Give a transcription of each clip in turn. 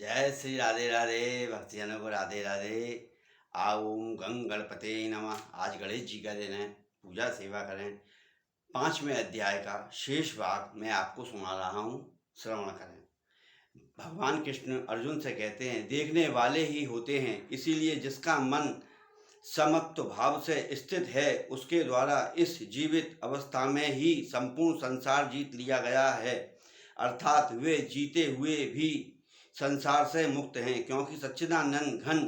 जय श्री राधे राधे भक्तजनों को राधे राधे। ओम गंग गणपते नमः। आज गणेश जी का दिन है, पूजा सेवा करें। 5वें अध्याय का शेष भाग मैं आपको सुना रहा हूँ, श्रवण करें। भगवान कृष्ण अर्जुन से कहते हैं, देखने वाले ही होते हैं, इसीलिए जिसका मन समत्व भाव से स्थित है उसके द्वारा इस जीवित अवस्था में ही संपूर्ण संसार जीत लिया गया है। अर्थात वे जीते हुए भी संसार से मुक्त हैं, क्योंकि सच्चिदानंद घन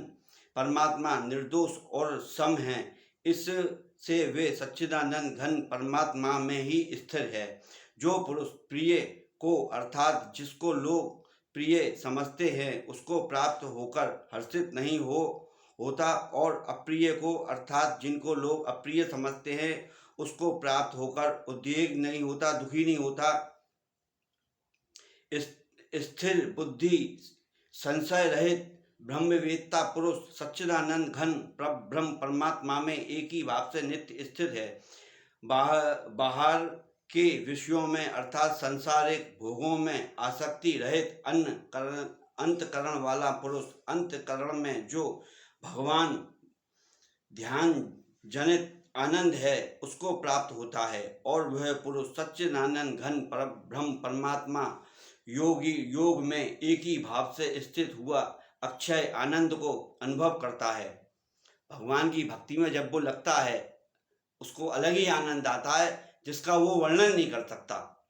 परमात्मा निर्दोष और सम है। इससे वे सच्चिदानंद घन परमात्मा में ही स्थिर है। जो पुरुष प्रिय को अर्थात जिसको लोग प्रिय समझते हैं उसको प्राप्त होकर हर्षित नहीं होता, और अप्रिय को अर्थात जिनको लोग अप्रिय समझते हैं उसको प्राप्त होकर उद्वेग नहीं होता, दुखी नहीं होता। स्थिर बुद्धि संशय रहित ब्रह्मवेत्ता पुरुष सच्चिदानंद घन ब्रह्म परमात्मा में एक ही भाव से नित्य स्थित है। बाहर के विषयों में अर्थात सांसारिक भोगों में आसक्ति रहित अंतकरण वाला पुरुष अंतकरण में जो भगवान ध्यान जनित आनंद है उसको प्राप्त होता है, और वह पुरुष सच्चिदानंद घन ब्रह्म परमात्मा योग में एक ही भाव से स्थित हुआ अक्षय आनंद को अनुभव करता है। भगवान की भक्ति में जब वो लगता है उसको अलग ही आनंद आता है जिसका वो वर्णन नहीं कर सकता।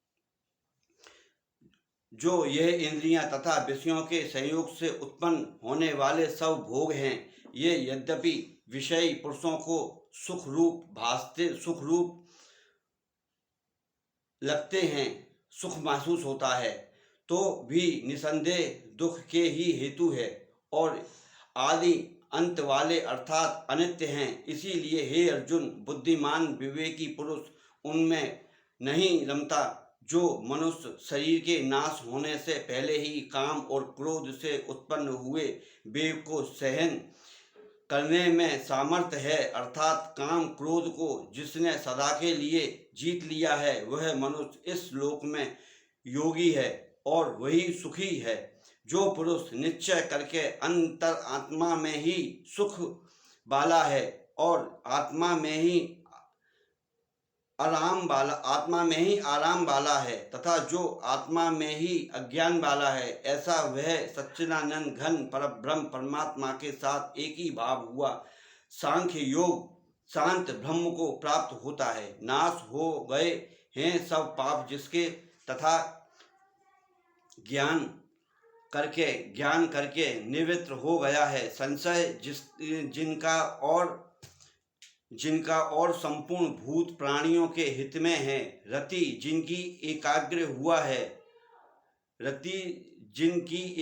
जो यह इंद्रियां तथा विषयों के संयोग से उत्पन्न होने वाले सब भोग हैं, ये यद्यपि विषयी पुरुषों को सुख रूप लगते हैं, सुख महसूस होता है, तो भी निसंदेह दुख के ही हेतु है और आदि अंत वाले अर्थात अनित्य हैं। इसीलिए हे अर्जुन, बुद्धिमान विवेकी पुरुष उनमें नहीं रमता जो मनुष्य शरीर के नाश होने से पहले ही काम और क्रोध से उत्पन्न हुए वेग को सहन करने में सामर्थ्य है। अर्थात काम क्रोध को जिसने सदा के लिए जीत लिया है वह मनुष्य इस लोक में योगी है और वही सुखी है। जो पुरुष निश्चय करके अंतर आत्मा में ही सुख वाला है और आत्मा में ही आराम वाला है तथा जो आत्मा में ही अज्ञान वाला है, ऐसा वह सच्चिदानंद घन परब्रह्म परमात्मा के साथ एक ही भाव हुआ सांख्य योग शांत ब्रह्म को प्राप्त होता है। नाश हो गए हैं सब पाप जिसके तथा ज्ञान करके निवृत्त हो गया है संशय जिनका और संपूर्ण भूत प्राणियों के हित में है। रति जिनकी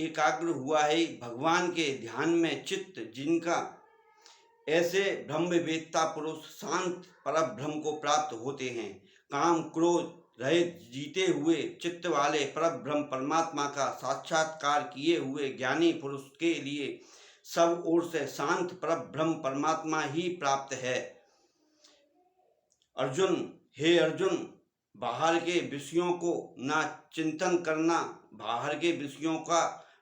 एकाग्र हुआ है भगवान के ध्यान में चित्त जिनका, ऐसे ब्रह्मवेत्ता पुरुष शांत परब्रह्म को प्राप्त होते हैं। काम क्रोध रहित जीते हुए चित्त वाले परब्रह्म परमात्मा का साक्षात्कार किए हुए ज्ञानी पुरुष के लिए सब ओर से शांत परब्रह्म परमात्मा ही प्राप्त है। हे अर्जुन, बाहर के विषयों का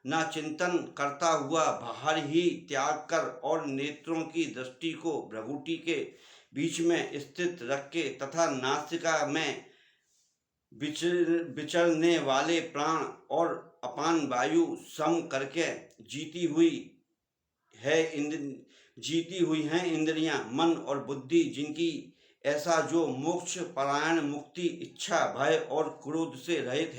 ना चिंतन करता हुआ बाहर ही त्याग कर और नेत्रों की दृष्टि को भ्रगुटी के बीच में स्थित रख के तथा नासिका में विचरने वाले प्राण और अपान वायु सम करके जीती हुई हैं इंद्रियां, मन और बुद्धि जिनकी, ऐसा जो मोक्ष परायण मुक्ति इच्छा भय और क्रोध से रहित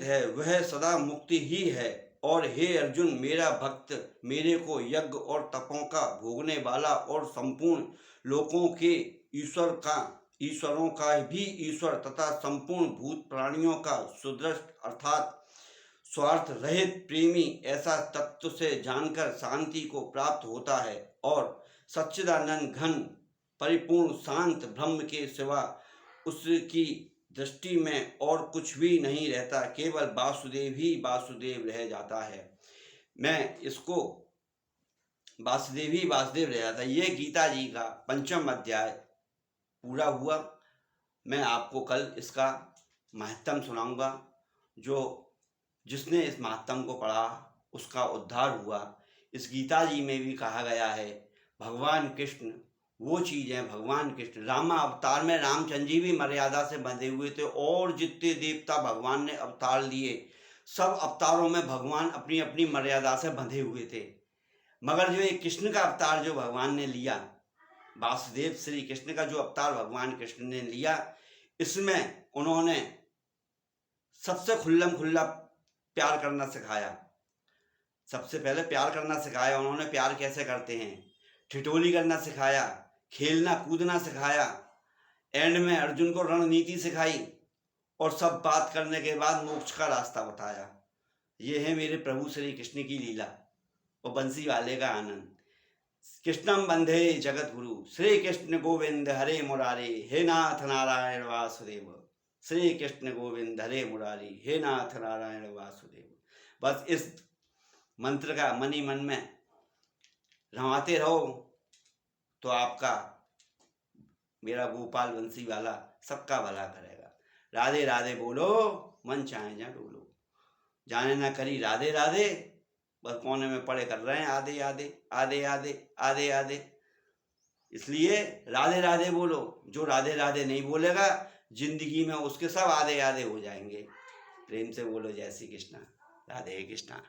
है वह सदा मुक्ति ही है। और हे अर्जुन, मेरा भक्त मेरे को यज्ञ और तपों का भोगने वाला और संपूर्ण लोकों के ईश्वरों का भी ईश्वर तथा संपूर्ण भूत प्राणियों का सुदृष्ट अर्थात स्वार्थ रहित प्रेमी ऐसा तत्व से जानकर शांति को प्राप्त होता है और सच्चिदानंद घन परिपूर्ण शांत ब्रह्म के सिवा उसकी दृष्टि में और कुछ भी नहीं रहता, केवल वासुदेव ही वासुदेव रह जाता है। मैं इसको वासुदेव ही वासुदेव रह जाता है। ये गीता जी का 5वां अध्याय पूरा हुआ। मैं आपको कल इसका महत्म सुनाऊंगा। जो जिसने इस महात्म को पढ़ा उसका उद्धार हुआ। इस गीता जी में भी कहा गया है भगवान कृष्ण वो चीज़ है, भगवान कृष्ण रामा अवतार में रामचंद्र जी भी मर्यादा से बंधे हुए थे, और जितने देवता भगवान ने अवतार लिए सब अवतारों में भगवान अपनी अपनी मर्यादा से बंधे हुए थे। मगर जो एक कृष्ण का अवतार जो भगवान ने लिया, वासुदेव श्री कृष्ण का जो अवतार भगवान कृष्ण ने लिया, इसमें उन्होंने सबसे खुल्लम खुल्ला प्यार करना सिखाया। सबसे पहले प्यार करना सिखाया उन्होंने। प्यार कैसे करते हैं, ठिठोली करना सिखाया, खेलना कूदना सिखाया, एंड में अर्जुन को रणनीति सिखाई, और सब बात करने के बाद मोक्ष का रास्ता बताया। ये है मेरे प्रभु श्री कृष्ण की लीला और बंसी वाले का आनंद। कृष्णम बंधे जगत गुरु श्री कृष्ण गोविंद हरे मुरारी, हे नाथ नारायण वासुदेव। श्री कृष्ण गोविंद हरे मुरारी, हे नाथ नारायण वासुदेव। बस इस मंत्र का मन ही मन में रमाते रहो तो आपका मेरा गोपाल बंसी वाला सबका भला करेगा। राधे राधे बोलो, मन चाहे जा डोलो। जाने ना करी राधे राधे, बस कोने में पड़े कर रहे हैं आधे आधे आधे आधे आधे आधे। इसलिए राधे राधे बोलो। जो राधे राधे नहीं बोलेगा जिंदगी में उसके सब आधे आधे हो जाएंगे। प्रेम से बोलो जय श्री कृष्णा, राधे कृष्णा।